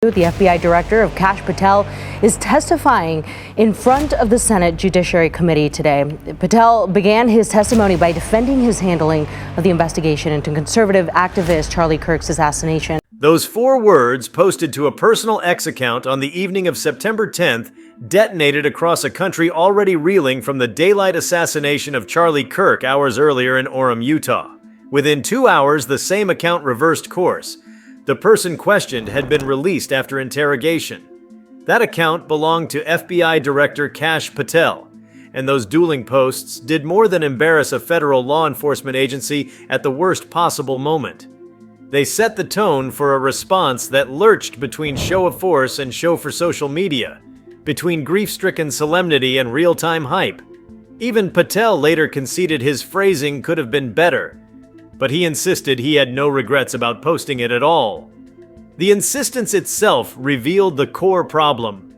The FBI director of Kash Patel is testifying in front of the Senate Judiciary Committee today. Patel began his testimony by defending his handling of the investigation into conservative activist Charlie Kirk's assassination. Those 4 words, posted to a personal X account on the evening of September 10th, detonated across a country already reeling from the daylight assassination of Charlie Kirk hours earlier in Orem, Utah. Within 2 hours, the same account reversed course. The person questioned had been released after interrogation. That account belonged to FBI Director Kash Patel, and those dueling posts did more than embarrass a federal law enforcement agency at the worst possible moment. They set the tone for a response that lurched between show of force and show for social media, between grief-stricken solemnity and real-time hype. Even Patel later conceded his phrasing could have been better, but he insisted he had no regrets about posting it at all. The insistence itself revealed the core problem.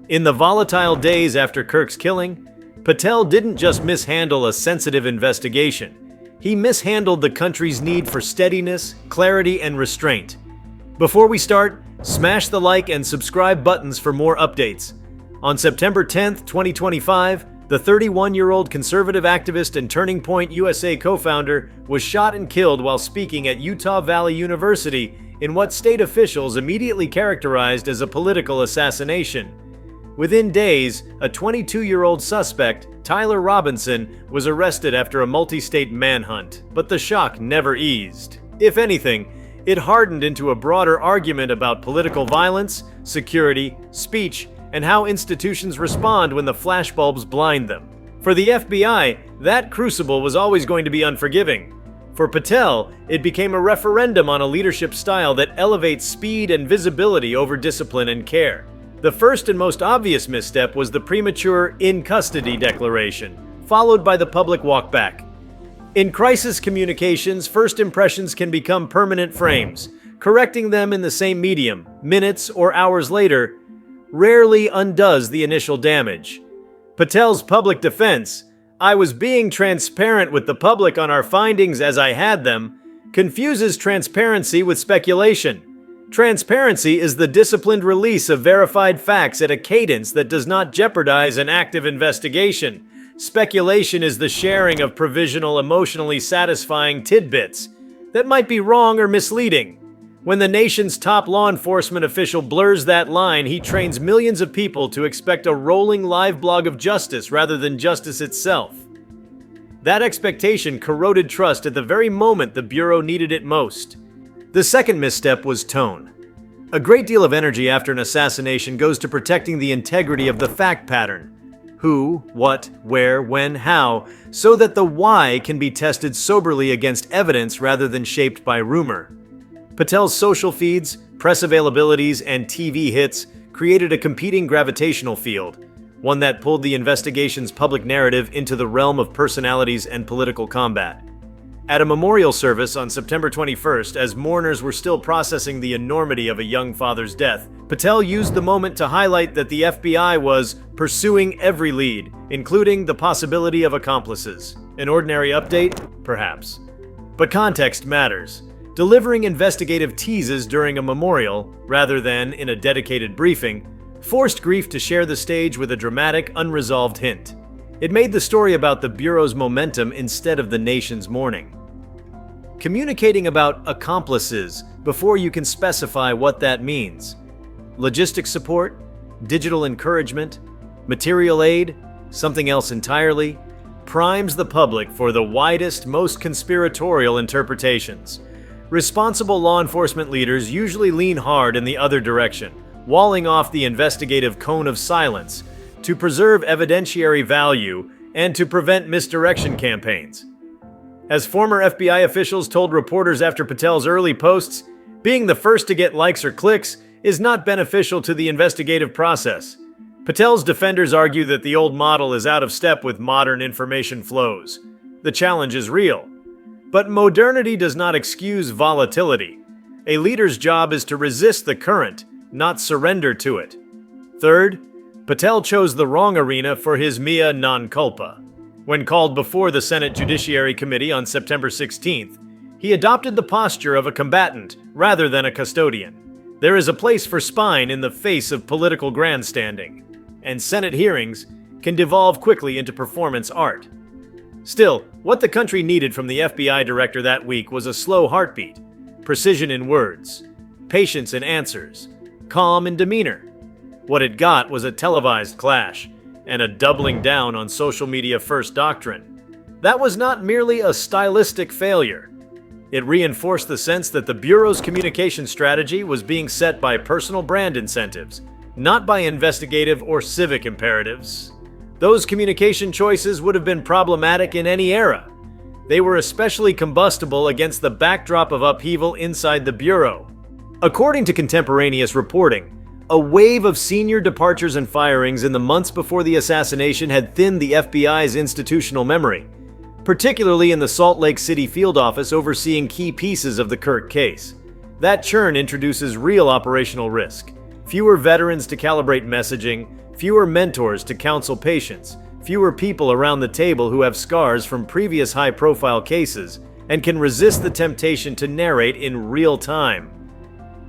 In the volatile days after Kirk's killing, Patel didn't just mishandle a sensitive investigation. He mishandled the country's need for steadiness, clarity, and restraint. Before we start, smash the like and subscribe buttons for more updates. On September 10th, 2025, the 31-year-old conservative activist and Turning Point USA co-founder was shot and killed while speaking at Utah Valley University in what state officials immediately characterized as a political assassination. Within days, a 22-year-old suspect, Tyler Robinson, was arrested after a multi-state manhunt, but the shock never eased. If anything, it hardened into a broader argument about political violence, security, speech, and how institutions respond when the flashbulbs blind them. For the FBI, that crucible was always going to be unforgiving. For Patel, it became a referendum on a leadership style that elevates speed and visibility over discipline and care. The first and most obvious misstep was the premature in custody declaration, followed by the public walkback. In crisis communications, first impressions can become permanent frames. Correcting them in the same medium, minutes or hours later, rarely undoes the initial damage. Patel's public defense, "I was being transparent with the public on our findings as I had them," confuses transparency with speculation. Transparency is the disciplined release of verified facts at a cadence that does not jeopardize an active investigation. Speculation is the sharing of provisional, emotionally satisfying tidbits that might be wrong or misleading. When the nation's top law enforcement official blurs that line, he trains millions of people to expect a rolling live blog of justice rather than justice itself. That expectation corroded trust at the very moment the Bureau needed it most. The second misstep was tone. A great deal of energy after an assassination goes to protecting the integrity of the fact pattern. Who, what, where, when, how, so that the why can be tested soberly against evidence rather than shaped by rumor. Patel's social feeds, press availabilities, and TV hits created a competing gravitational field, one that pulled the investigation's public narrative into the realm of personalities and political combat. At a memorial service on September 21st, as mourners were still processing the enormity of a young father's death, Patel used the moment to highlight that the FBI was pursuing every lead, including the possibility of accomplices. An ordinary update? Perhaps. But context matters. Delivering investigative teases during a memorial, rather than in a dedicated briefing, forced Grief to share the stage with a dramatic, unresolved hint. It made the story about the Bureau's momentum instead of the nation's mourning. Communicating about accomplices before you can specify what that means. Logistic support, digital encouragement, material aid, something else entirely, primes the public for the widest, most conspiratorial interpretations. Responsible law enforcement leaders usually lean hard in the other direction, walling off the investigative cone of silence to preserve evidentiary value and to prevent misdirection campaigns. As former FBI officials told reporters after Patel's early posts, being the first to get likes or clicks is not beneficial to the investigative process. Patel's defenders argue that the old model is out of step with modern information flows. The challenge is real. But modernity does not excuse volatility. A leader's job is to resist the current, not surrender to it. Third, Patel chose the wrong arena for his mea non culpa. When called before the Senate Judiciary Committee on September 16th, he adopted the posture of a combatant rather than a custodian. There is a place for spine in the face of political grandstanding, and Senate hearings can devolve quickly into performance art. Still, what the country needed from the FBI director that week was a slow heartbeat, precision in words, patience in answers, calm in demeanor. What it got was a televised clash and a doubling down on social media first doctrine. That was not merely a stylistic failure. It reinforced the sense that the Bureau's communication strategy was being set by personal brand incentives, not by investigative or civic imperatives. Those communication choices would have been problematic in any era. They were especially combustible against the backdrop of upheaval inside the Bureau. According to contemporaneous reporting, a wave of senior departures and firings in the months before the assassination had thinned the FBI's institutional memory, particularly in the Salt Lake City field office overseeing key pieces of the Kirk case. That churn introduces real operational risk. Fewer veterans to calibrate messaging, fewer mentors to counsel patients, fewer people around the table who have scars from previous high-profile cases and can resist the temptation to narrate in real time.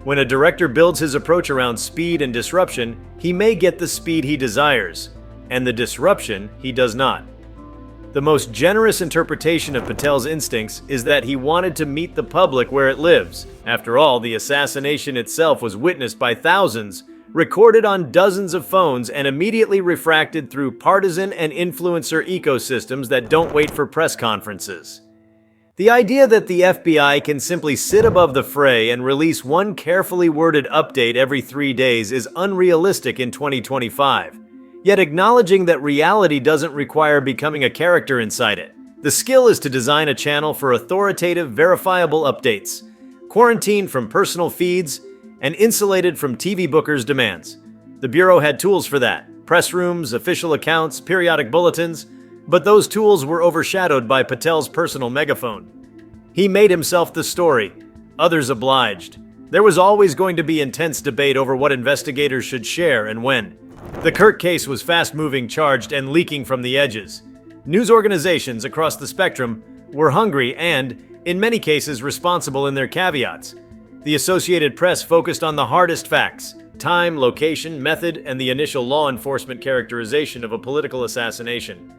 When a director builds his approach around speed and disruption, he may get the speed he desires, and the disruption he does not. The most generous interpretation of Patel's instincts is that he wanted to meet the public where it lives. After all, the assassination itself was witnessed by thousands, recorded on dozens of phones, and immediately refracted through partisan and influencer ecosystems that don't wait for press conferences. The idea that the FBI can simply sit above the fray and release one carefully worded update every 3 days is unrealistic in 2025. Yet acknowledging that reality doesn't require becoming a character inside it. The skill is to design a channel for authoritative, verifiable updates, quarantined from personal feeds, and insulated from TV bookers' demands. The Bureau had tools for that: press rooms, official accounts, periodic bulletins, but those tools were overshadowed by Patel's personal megaphone. He made himself the story. Others obliged. There was always going to be intense debate over what investigators should share and when. The Kirk case was fast-moving, charged, and leaking from the edges. News organizations across the spectrum were hungry and, in many cases, responsible in their caveats. The Associated Press focused on the hardest facts: time, location, method, and the initial law enforcement characterization of a political assassination.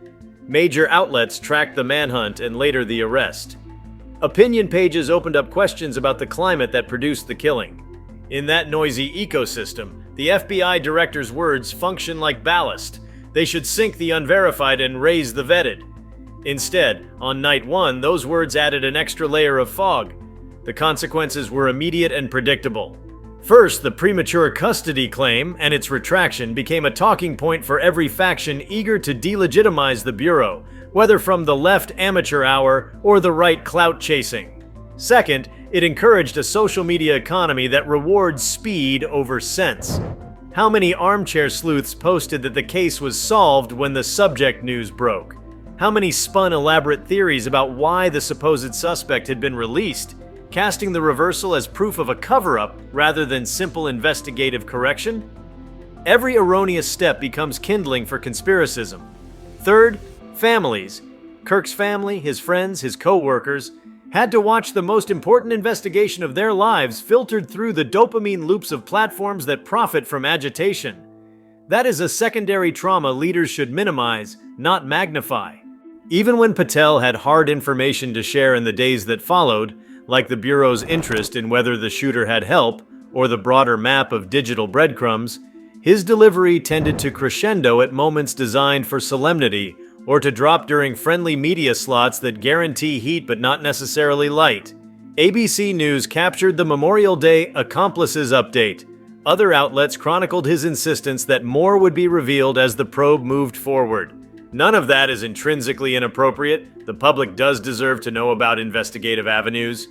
Major outlets tracked the manhunt and later the arrest. Opinion pages opened up questions about the climate that produced the killing. In that noisy ecosystem, the FBI director's words function like ballast. They should sink the unverified and raise the vetted. Instead, on night one, those words added an extra layer of fog. The consequences were immediate and predictable. First, the premature custody claim and its retraction became a talking point for every faction eager to delegitimize the Bureau, whether from the left amateur hour or the right clout chasing. Second, it encouraged a social media economy that rewards speed over sense. How many armchair sleuths posted that the case was solved when the subject news broke? How many spun elaborate theories about why the supposed suspect had been released, casting the reversal as proof of a cover-up rather than simple investigative correction? Every erroneous step becomes kindling for conspiracism. Third, families. Kirk's family, his friends, his co-workers had to watch the most important investigation of their lives filtered through the dopamine loops of platforms that profit from agitation. That is a secondary trauma leaders should minimize, not magnify. Even when Patel had hard information to share in the days that followed, like the Bureau's interest in whether the shooter had help or the broader map of digital breadcrumbs, his delivery tended to crescendo at moments designed for solemnity or to drop during friendly media slots that guarantee heat but not necessarily light. ABC News captured the Memorial Day accomplices update. Other outlets chronicled his insistence that more would be revealed as the probe moved forward. None of that is intrinsically inappropriate. The public does deserve to know about investigative avenues.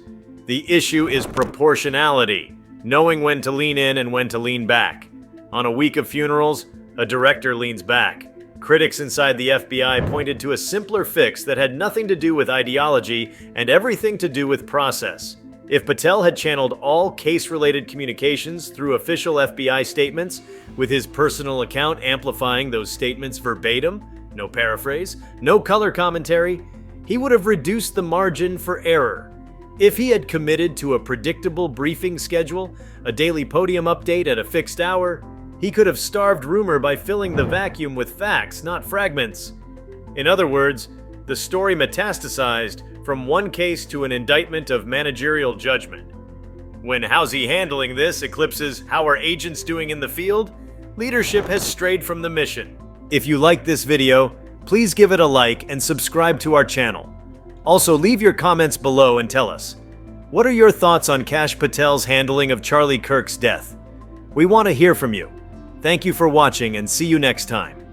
The issue is proportionality, knowing when to lean in and when to lean back. On a week of funerals, a director leans back. Critics inside the FBI pointed to a simpler fix that had nothing to do with ideology and everything to do with process. If Patel had channeled all case-related communications through official FBI statements, with his personal account amplifying those statements verbatim, no paraphrase, no color commentary, he would have reduced the margin for error. If he had committed to a predictable briefing schedule, a daily podium update at a fixed hour, he could have starved rumor by filling the vacuum with facts, not fragments. In other words, the story metastasized from one case to an indictment of managerial judgment. When "how's he handling this" eclipses "how are agents doing in the field," leadership has strayed from the mission. If you like this video, please give it a like and subscribe to our channel. Also, leave your comments below and tell us, what are your thoughts on Kash Patel's handling of Charlie Kirk's death? We want to hear from you. Thank you for watching and see you next time.